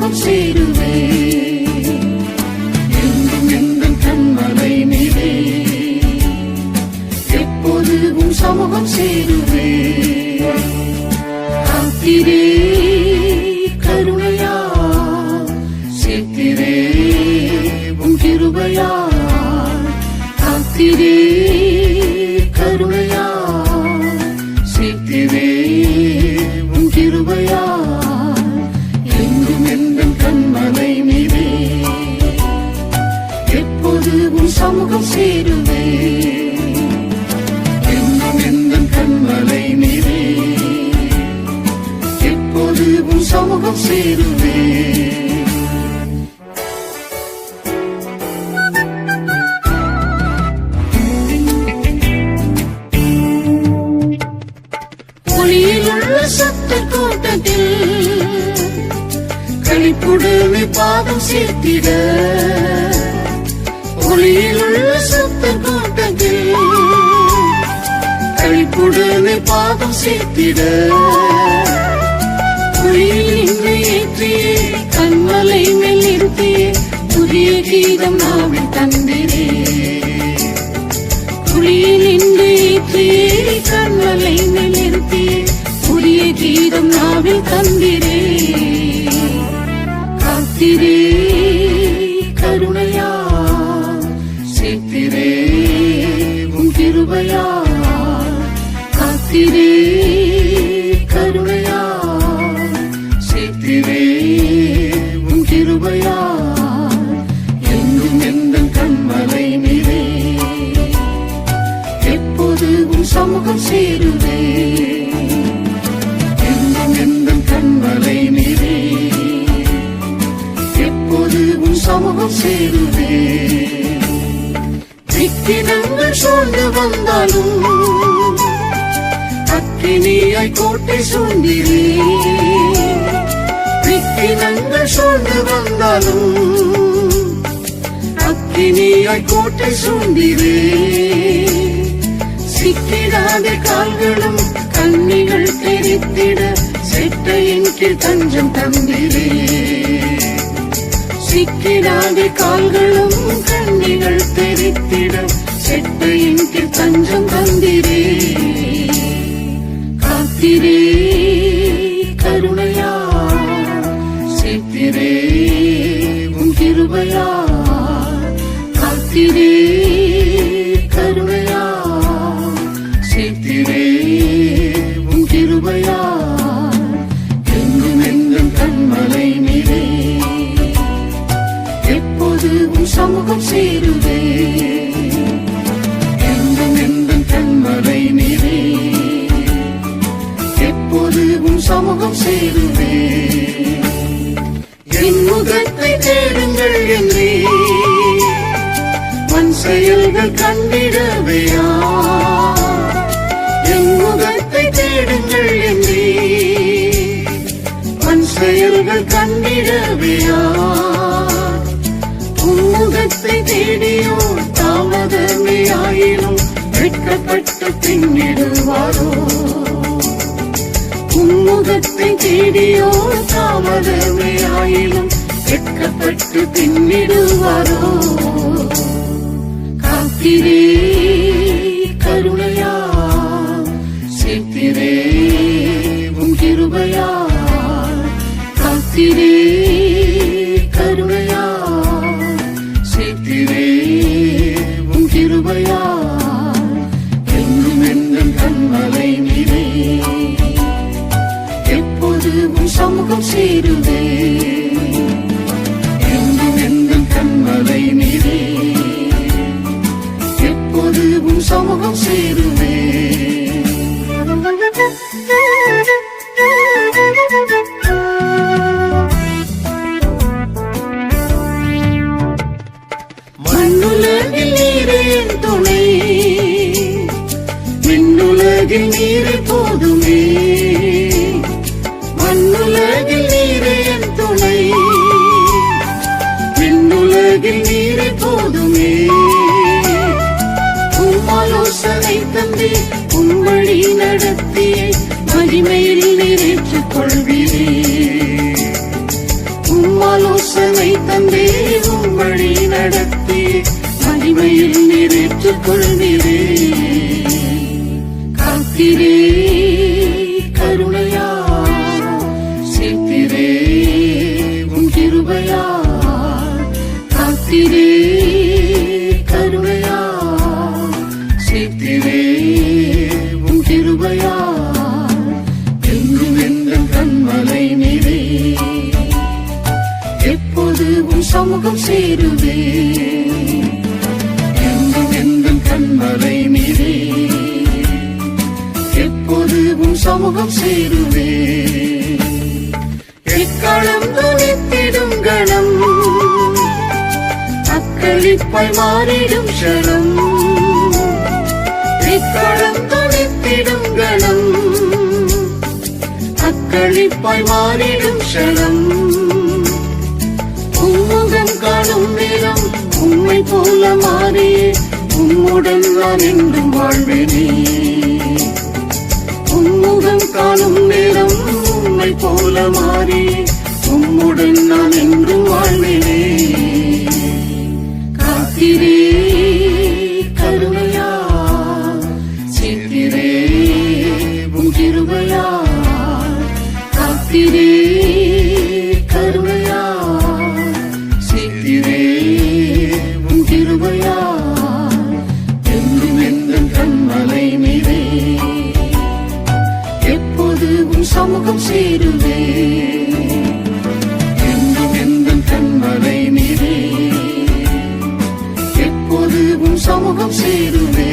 சமூகம் சேருவே. எங்கும் எங்கள் கண்மலை நீரே, எப்போது உம் சமூகம் சேருவே. காத்திரே கருணையா, சேர்த்திரே உம் கிருபையா. காத்திரே கருணையா, சேர்த்திரே உம் கிருபையா. எங்கும் எங்கள் கண்மலை நீரே, எப்போது உம் சமூகம் சேருவே. எங்கும் எங்கள் கண்மலை நீரே, எப்போது உம் சமூகம் சேருவே. ஒளியிலுள்ள சத்த கூட்டத்தில் களிப்புடனே பாதம் சேர்த்திட. ஒளியிலுள்ள சத்த கூட்டத்தில் களிப்புடனே பாதம் சேர்த்திட. ஒளியில் நின்று ஏற்றியே, கண்மலை மேல் நிறுத்தியே, புதிய கீதம் நாவில் தந்திரே. ஒளியில் நின்று ஏற்றியே, கண்மலை மேல் நிறுத்தியே, புதிய கீதம் நாவில் தந்திரே. காத்திரே கருணையா, சேர்த்திரே உம் கிருபையா. காத்திரே கருணையா, சேர்த்திரே உம் கிருபையா. எங்கும் எங்கள் கண்மலை நீரே, எப்போது உம் சமூகம் சேருவே. எங்கும் எங்கள் கண்மலை நீரே, எப்போது உம் சமூகம் சேருவே. விக்கினங்கள் சூழ்ந்து வந்தாலும் அக்கினியாய் கோட்டை சூழ்ந்திரே. விக்கினங்கள் சூழ்ந்து வந்தாலும் அக்கினியாய் கோட்டை சூழ்ந்திரே. சிக்கிடாத கால்களும் கண்ணிகள் தெரித்திட, செட்டையின் கீழ் தஞ்சம் தந்திரே. சிக்கிடாத கால்களும் கண்ணிகள் தெரித்திட, செட்டையின் கீழ் தஞ்சம் தந்திரே. காத்திரே கருணையா, சேர்த்திரே உம் கிருபையா. காத்திரே கருணையா, சேர்த்திரே உம் கிருபையா. எங்கும் எங்கள் கண்மலை நீரே, எப்போது உம் சமூகம் சேருவே. எங்கும் எங்கள் கண்மலை நீரே, எப்போது உம் சமூகம் சேருவே. என் முகத்தை தேடுங்கள் என்றே, மண் செயல்கள் கண்டிடவையா. என் முகத்தை தேடுங்கள் என்றே, மண் செயல்கள் கண்டிடவையா. உம்முகத்தை தேடியோ தாமதமே ஆயினும், வெட்கப்பட்டு பின்னிடுவாரோ. உம்முகத்தை தேடியோ தாமதமே ஆயினும், வெட்கப்பட்டு பின்னிடுவாரோ. காத்திரே கருணையா, சேர்த்திரே உம் கிருபையா. காத்திரே கருணையா, சேர்த்திரே உம் கிருபையா. எங்கும் எங்கள் கண்மலை நீரே, எப்போது உம் சமூகம் சேருவே. எங்கும் எங்கள் கண்மலை நீரே, எப்போது உம் சமூகம் சேருவே. மண்ணுலகில் நீரே என் துணை, விண்ணுலகில் நீரே போதுமே. மண்ணுலகில் நீரே என் துணை, விண்ணுலகில் நீரே போதுமே. ஆலோசனை தந்தி உம்மடி நடத்தியே மகிமையில் நிறைவேற்றிக் கொள்வீரே. ஆலோசனை தந்தே உம் வழி நடத்தி மகிமையில் நிறைவேற்றிக் கொள்வீரே. காத்திரே கருணையா சேர்த்திரே உம் கிருபையா. காத்திரே கருணையா சேர்த்திரே உம் கிருபையா. என்றும் எங்கள் கண்மலை நீரே, எப்போது உம் சமூகம் சேருவே. என்றும் எங்கள் கண்மலை நீரே, எப்போது உம் சமூகம் சேருவே. எக்காலம் துணித்திடும் கணம், அக்களிப்பாய் மாறிடும் க்ஷணம். எக்காலம் துணித்திடும் கணம், அக்களிப்பாய் மாறிடும் க்ஷணம். உம்முகம் காணும் நேரம் உம்மை போல மாறி உம்முடன் நான் என்றும் வாழ்வேனே. உம்முகம் காணும் நேரம் உம்மை போல மாறி உம்முடன் நான் என்றும் வாழ்வேனே. காத்திரே கருணையா சேர்த்திரே உம் கிருபையா. காத்திரே கருணையா சேர்த்திரே உம் கிருபையா. என்றும் எங்கள் கண்மலை நீரே, எப்போது உம் சமூகம் சேருவே. என்றும் எங்கள் கண்மலை நீரே, எப்போது உம் சமூகம் சேருவே.